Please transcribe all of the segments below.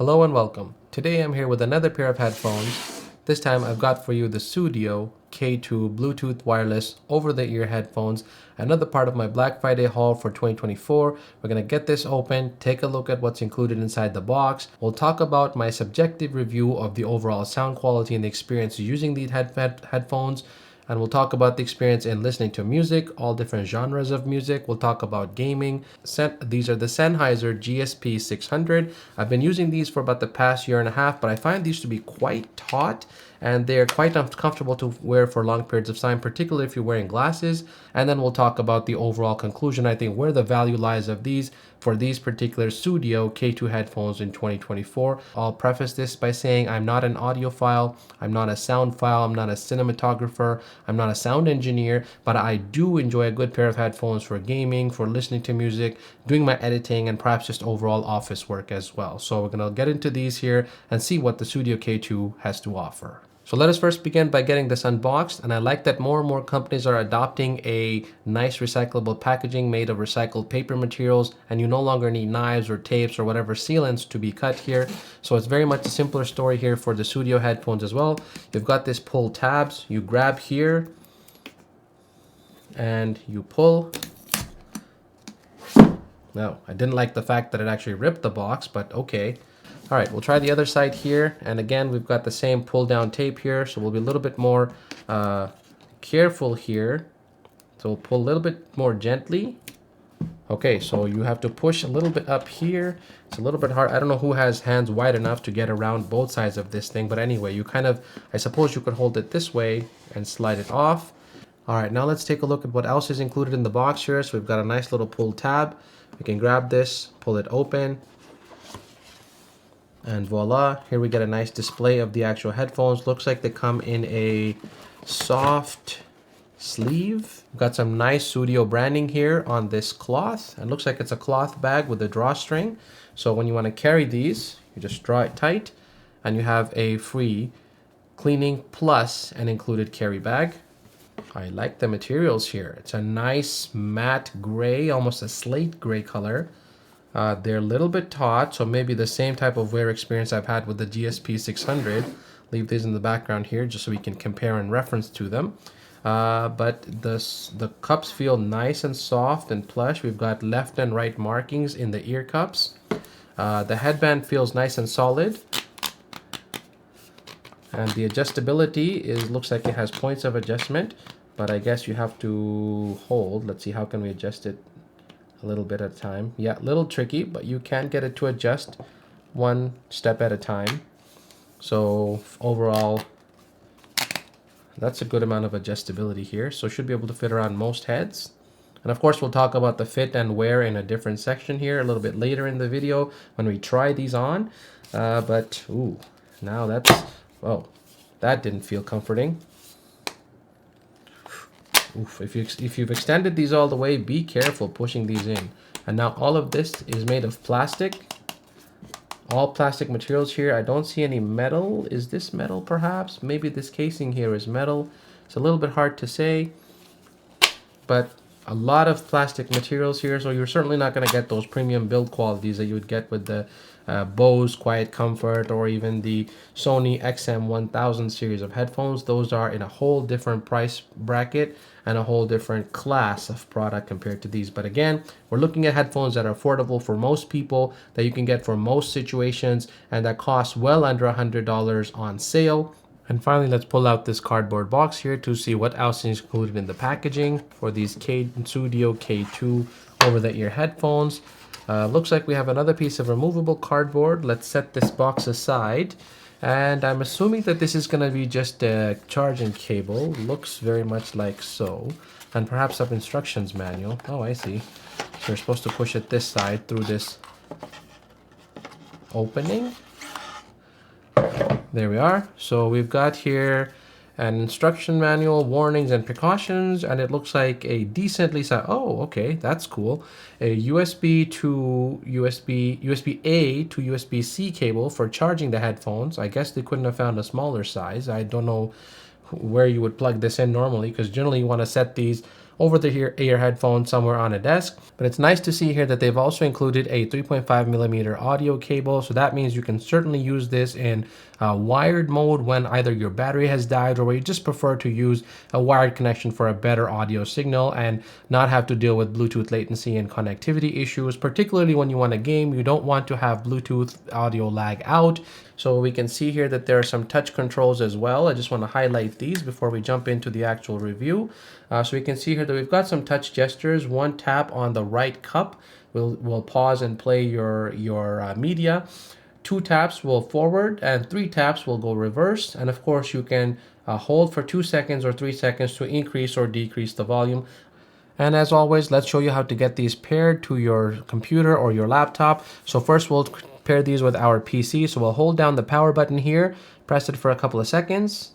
Hello and welcome. Today I'm here with another pair of headphones. This time I've got for you the Sudio K2 Bluetooth wireless over-the-ear headphones. Another part of my Black Friday haul for 2024. We're going to get this open, take a look at what's included inside the box. We'll talk about my subjective review of the overall sound quality and the experience using these headphones. And we'll talk about the experience in listening to music, all different genres of music. We'll talk about gaming. These are the Sennheiser GSP 600. I've been using these for about the past year and a half, but I find these to be quite taut and they're quite uncomfortable to wear for long periods of time, particularly if you're wearing glasses. And then we'll talk about the overall conclusion, I think, where the value lies of these for these particular Sudio K2 headphones in 2024. I'll preface this by saying I'm not an audiophile, I'm not a soundphile, I'm not a cinematographer, I'm not a sound engineer, but I do enjoy a good pair of headphones for gaming, for listening to music, doing my editing, and perhaps just overall office work as well. So we're gonna get into these here and see what the Sudio K2 has to offer. So let us first begin by getting this unboxed, and I like that more and more companies are adopting a nice recyclable packaging made of recycled paper materials, and you no longer need knives or tapes or whatever sealants to be cut here. So it's very much a simpler story here for the Sudio headphones as well. You've got this pull tabs, you grab here and you pull. No, I didn't like the fact that it actually ripped the box, but okay. All right, we'll try the other side here. And again, we've got the same pull down tape here. So we'll be a little bit more careful here. So we'll pull a little bit more gently. Okay, so you have to push a little bit up here. It's a little bit hard. I don't know who has hands wide enough to get around both sides of this thing. But anyway, you kind of, I suppose you could hold it this way and slide it off. All right, now let's take a look at what else is included in the box here. So we've got a nice little pull tab. We can grab this, pull it open. And voila, here we get a nice display of the actual headphones. Looks like they come in a soft sleeve. We've got some nice Sudio branding here on this cloth. It looks like it's a cloth bag with a drawstring. So when you want to carry these, you just draw it tight and you have a free cleaning plus an included carry bag. I like the materials here. It's a nice matte gray, almost a slate gray color. They're a little bit taut, so maybe the same type of wear experience I've had with the GSP 600. Leave these in the background here just so we can compare and reference to them. But the cups feel nice and soft and plush. We've got left and right markings in the ear cups. The headband feels nice and solid. And the adjustability looks like it has points of adjustment, but I guess you have to hold. Let's see, how can we adjust it? A little bit at a time. Yeah, a little tricky, but you can get it to adjust one step at a time. So overall, that's a good amount of adjustability here. So should be able to fit around most heads. And of course, we'll talk about the fit and wear in a different section here a little bit later in the video when we try these on. But ooh, now that's, oh, that didn't feel comforting. Oof, if you've extended these all the way, be careful pushing these in. And now all of this is made of plastic. All plastic materials here. I don't see any metal. Is this metal perhaps? Maybe this casing here is metal. It's a little bit hard to say. But a lot of plastic materials here. So you're certainly not going to get those premium build qualities that you would get with the Bose Quiet Comfort or even the Sony XM1000 series of headphones. Those are in a whole different price bracket and a whole different class of product compared to these. But again, we're looking at headphones that are affordable for most people, that you can get for most situations, and that cost well under $100 on sale. And finally, let's pull out this cardboard box here to see what else is included in the packaging for these Sudio K2 over-the-ear headphones. Looks like we have another piece of removable cardboard. Let's set this box aside. And I'm assuming that this is going to be just a charging cable. Looks very much like so. And perhaps some instructions manual. Oh, I see. So you're supposed to push it this side through this opening. There we are. So we've got here an instruction manual, warnings and precautions, and it looks like a decently sized, oh, okay, that's cool. A USB A to USB-C cable for charging the headphones. I guess they couldn't have found a smaller size. I don't know where you would plug this in normally, because generally you want to set these over the ear headphones somewhere on a desk. But it's nice to see here that they've also included a 3.5 millimeter audio cable. So that means you can certainly use this in wired mode when either your battery has died or where you just prefer to use a wired connection for a better audio signal and not have to deal with Bluetooth latency and connectivity issues. Particularly when you want to game, you don't want to have Bluetooth audio lag out. So we can see here that there are some touch controls as well. I just want to highlight these before we jump into the actual review. So we can see here that we've got some touch gestures. One tap on the right cup will pause and play your media. 2 taps will forward and 3 taps will go reverse. And of course you can hold for 2 seconds or 3 seconds to increase or decrease the volume. And as always, let's show you how to get these paired to your computer or your laptop. So first we'll pair these with our PC. So we'll hold down the power button here, press it for a couple of seconds.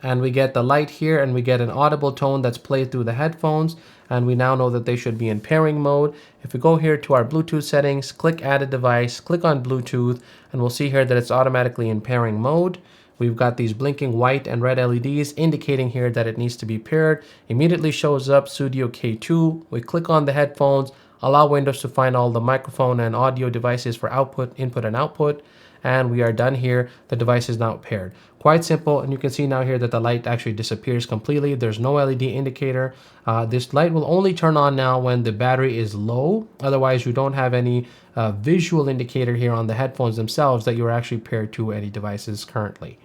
And we get the light here and we get an audible tone that's played through the headphones. And we now know that they should be in pairing mode. If we go here to our Bluetooth settings, click add a device, click on Bluetooth, and we'll see here that it's automatically in pairing mode. We've got these blinking white and red LEDs indicating here that it needs to be paired. Immediately shows up Sudio K2. We click on the headphones, allow Windows to find all the microphone and audio devices for output, input, and output. And we are done here. The device is now paired. Quite simple, and you can see now here that the light actually disappears completely. There's no LED indicator. This light will only turn on now when the battery is low. Otherwise, you don't have any visual indicator here on the headphones themselves that you're actually paired to any devices currently.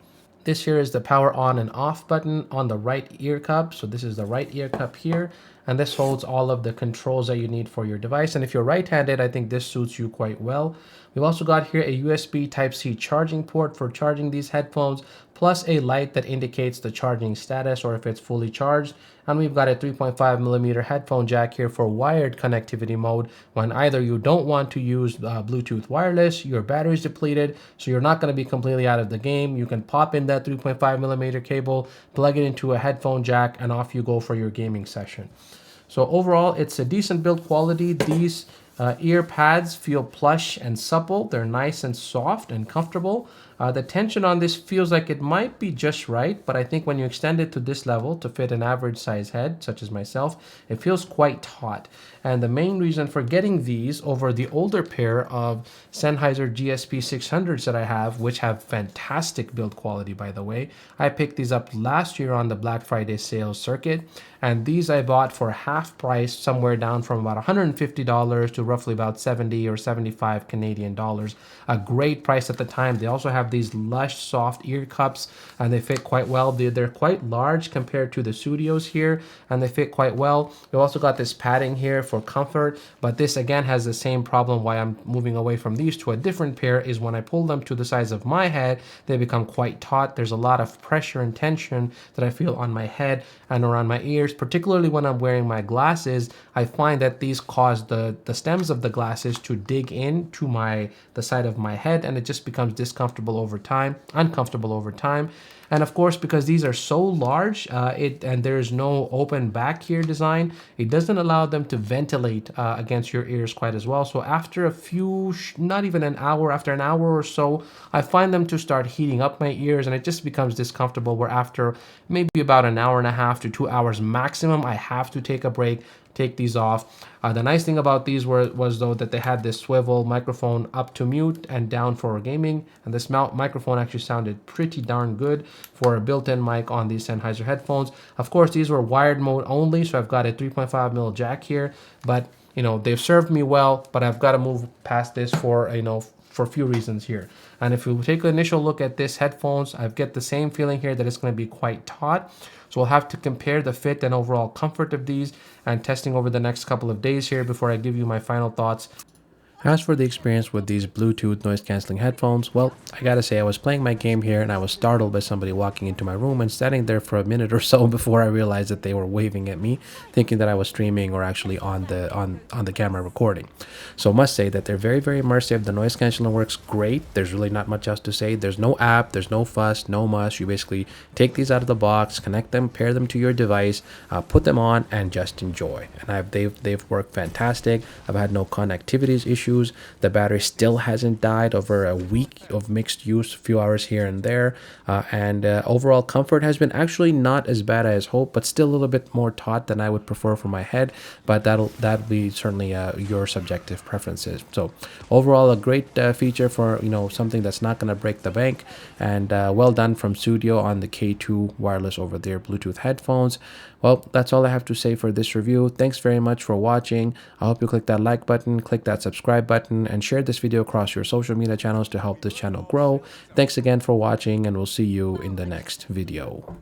This here is the power on and off button on the right ear cup. So this is the right ear cup here. And this holds all of the controls that you need for your device. And if you're right-handed, I think this suits you quite well. We've also got here a USB Type-C charging port for charging these headphones, plus a light that indicates the charging status or if it's fully charged. And we've got a 3.5 millimeter headphone jack here for wired connectivity mode when either you don't want to use Bluetooth wireless, your battery's depleted, so you're not going to be completely out of the game. You can pop in that 3.5 millimeter cable, plug it into a headphone jack, and off you go for your gaming session. So overall, it's a decent build quality. These ear pads feel plush and supple. They're nice and soft and comfortable. The tension on this feels like it might be just right, but I think when you extend it to this level to fit an average size head, such as myself, it feels quite taut. And the main reason for getting these over the older pair of Sennheiser GSP 600s that I have, which have fantastic build quality, by the way. I picked these up last year on the Black Friday sales circuit, and these I bought for half price, somewhere down from about $150 to roughly about 70 or 75 Canadian dollars. A great price at the time. They also have these lush, soft ear cups, and they fit quite well. They're quite large compared to the Sudios here, and they fit quite well. We've also got this padding here for comfort, but this again has the same problem why I'm moving away from these to a different pair is when I pull them to the size of my head, they become quite taut. There's a lot of pressure and tension that I feel on my head and around my ears, particularly when I'm wearing my glasses. I find that these cause the stems of the glasses to dig into the side of my head, and it just becomes uncomfortable over time. And of course, because these are so large, and there's no open back here design, it doesn't allow them to ventilate against your ears quite as well. So after not even an hour, after an hour or so, I find them to start heating up my ears, and it just becomes discomfortable, where after maybe about an hour and a half to 2 hours maximum, I have to take a break, take these off. The nice thing about these was though that they had this swivel microphone up to mute and down for gaming, and this microphone actually sounded pretty darn good for a built-in mic on these Sennheiser headphones. Of course, these were wired mode only, so I've got a 3.5 mil jack here, but they've served me well, but I've got to move past this for a few reasons here. And if we take an initial look at this headphones, I get the same feeling here that it's going to be quite taut. So we'll have to compare the fit and overall comfort of these and testing over the next couple of days here before I give you my final thoughts. As for the experience with these Bluetooth noise cancelling headphones, well, I gotta say I was playing my game here and I was startled by somebody walking into my room and standing there for a minute or so before I realized that they were waving at me, thinking that I was streaming or actually on the camera recording. So I must say that they're very, very immersive. The noise cancelling works great. There's really not much else to say. There's no app, there's no fuss, no muss. You basically take these out of the box, connect them, pair them to your device, put them on, and just enjoy. And they've worked fantastic. I've had no connectivity issues. issues. The battery still hasn't died over a week of mixed use, a few hours here and there. And overall comfort has been actually not as bad as hoped, but still a little bit more taut than I would prefer for my head. But that'll be certainly your subjective preferences. So overall, a great feature for something that's not going to break the bank. And well done from Sudio on the K2 wireless over there Bluetooth headphones. Well, that's all I have to say for this review. Thanks very much for watching. I hope you click that like button, click that subscribe button, and share this video across your social media channels to help this channel grow. Thanks again for watching, and we'll see you in the next video.